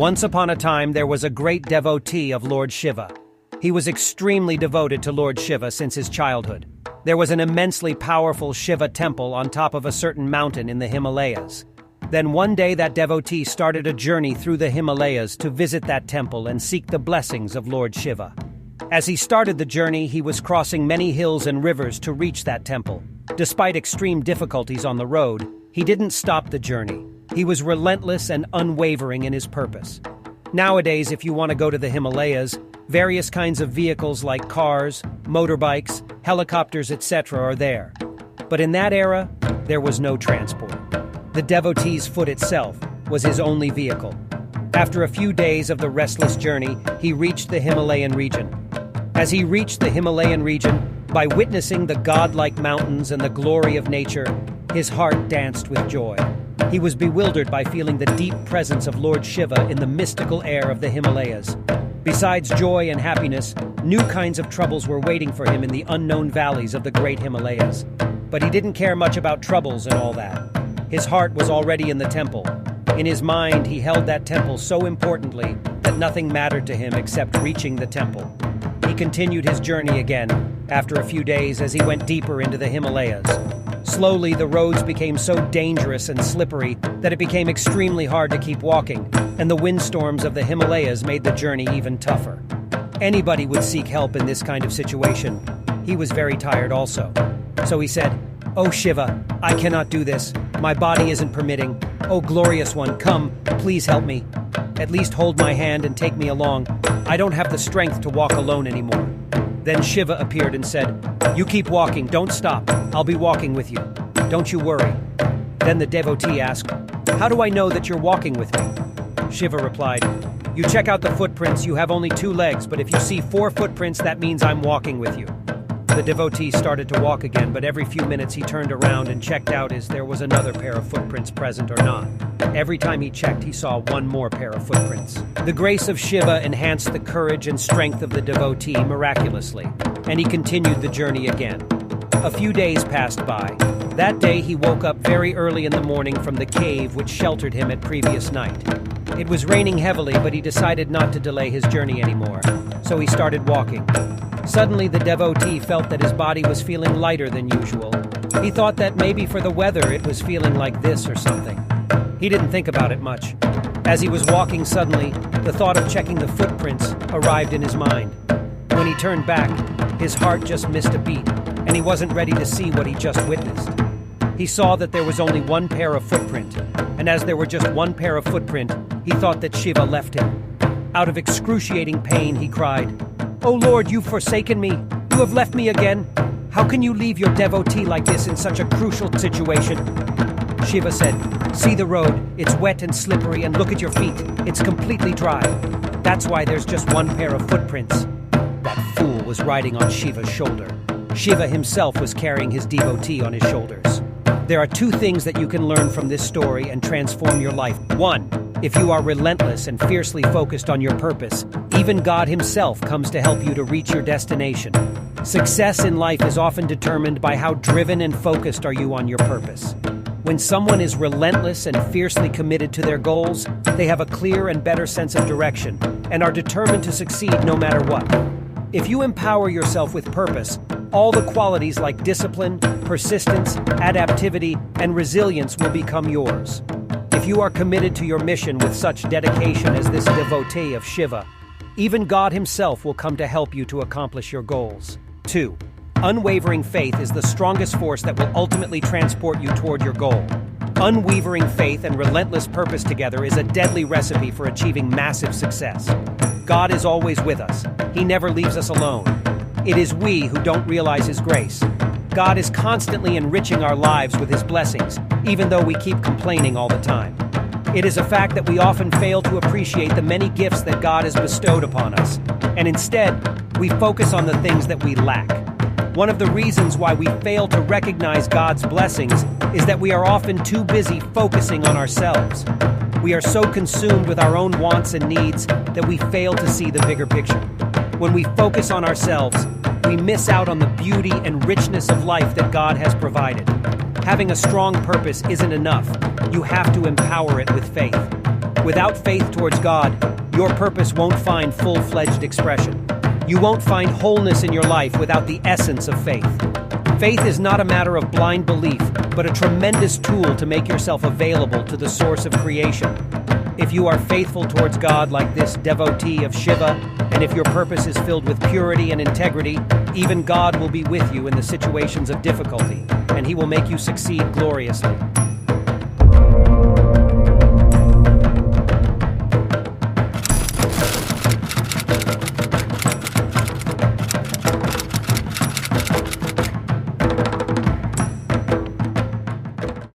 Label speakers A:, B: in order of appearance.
A: Once upon a time, there was a great devotee of Lord Shiva. He was extremely devoted to Lord Shiva since his childhood. There was an immensely powerful Shiva temple on top of a certain mountain in the Himalayas. Then one day that devotee started a journey through the Himalayas to visit that temple and seek the blessings of Lord Shiva. As he started the journey, he was crossing many hills and rivers to reach that temple. Despite extreme difficulties on the road, he didn't stop the journey. He was relentless and unwavering in his purpose. Nowadays, if you want to go to the Himalayas, various kinds of vehicles like cars, motorbikes, helicopters, etc. are there. But in that era, there was no transport. The devotee's foot itself was his only vehicle. After a few days of the restless journey, he reached the Himalayan region. As he reached the Himalayan region, by witnessing the godlike mountains and the glory of nature, his heart danced with joy. He was bewildered by feeling the deep presence of Lord Shiva in the mystical air of the Himalayas. Besides joy and happiness, new kinds of troubles were waiting for him in the unknown valleys of the great Himalayas. But he didn't care much about troubles and all that. His heart was already in the temple. In his mind, he held that temple so importantly that nothing mattered to him except reaching the temple. He continued his journey again, after a few days as he went deeper into the Himalayas. Slowly, the roads became so dangerous and slippery that it became extremely hard to keep walking, and the windstorms of the Himalayas made the journey even tougher. Anybody would seek help in this kind of situation. He was very tired also. So he said, "Oh Shiva, I cannot do this. My body isn't permitting. Oh glorious one, come, please help me. At least hold my hand and take me along. I don't have the strength to walk alone anymore." Then Shiva appeared and said, "You keep walking, don't stop. I'll be walking with you. Don't you worry." Then the devotee asked, "How do I know that you're walking with me?" Shiva replied, "You check out the footprints. You have only 2 legs, but if you see 4 footprints, that means I'm walking with you." The devotee started to walk again, but every few minutes he turned around and checked out if there was another pair of footprints present or not. Every time he checked, he saw 1 more pair of footprints. The grace of Shiva enhanced the courage and strength of the devotee miraculously, and he continued the journey again. A few days passed by. That day he woke up very early in the morning from the cave which sheltered him at previous night. It was raining heavily, but he decided not to delay his journey anymore, so he started walking. Suddenly, the devotee felt that his body was feeling lighter than usual. He thought that maybe for the weather it was feeling like this or something. He didn't think about it much. As he was walking suddenly, the thought of checking the footprints arrived in his mind. When he turned back, his heart just missed a beat, and he wasn't ready to see what he just witnessed. He saw that there was only 1 pair of footprint, and as there were just 1 pair of footprint, he thought that Shiva left him. Out of excruciating pain, he cried, "Oh Lord, you've forsaken me. You have left me again. How can you leave your devotee like this in such a crucial situation?" Shiva said, "See the road. It's wet and slippery, and look at your feet. It's completely dry. That's why there's just 1 pair of footprints." That fool was riding on Shiva's shoulder. Shiva himself was carrying his devotee on his shoulders. There are 2 things that you can learn from this story and transform your life. 1. If you are relentless and fiercely focused on your purpose, even God himself comes to help you to reach your destination. Success in life is often determined by how driven and focused are you on your purpose. When someone is relentless and fiercely committed to their goals, they have a clear and better sense of direction and are determined to succeed no matter what. If you empower yourself with purpose, all the qualities like discipline, persistence, adaptivity, and resilience will become yours. If you are committed to your mission with such dedication as this devotee of Shiva, even God himself will come to help you to accomplish your goals. 2. Unwavering faith is the strongest force that will ultimately transport you toward your goal. Unwavering faith and relentless purpose together is a deadly recipe for achieving massive success. God is always with us. He never leaves us alone. It is we who don't realize his grace. God is constantly enriching our lives with his blessings, even though we keep complaining all the time. It is a fact that we often fail to appreciate the many gifts that God has bestowed upon us, and instead, we focus on the things that we lack. One of the reasons why we fail to recognize God's blessings is that we are often too busy focusing on ourselves. We are so consumed with our own wants and needs that we fail to see the bigger picture. When we focus on ourselves, we miss out on the beauty and richness of life that God has provided. Having a strong purpose isn't enough. You have to empower it with faith. Without faith towards God, your purpose won't find full-fledged expression. You won't find wholeness in your life without the essence of faith. Faith is not a matter of blind belief, but a tremendous tool to make yourself available to the source of creation. If you are faithful towards God like this devotee of Shiva, and if your purpose is filled with purity and integrity, even God will be with you in the situations of difficulty, and He will make you succeed gloriously.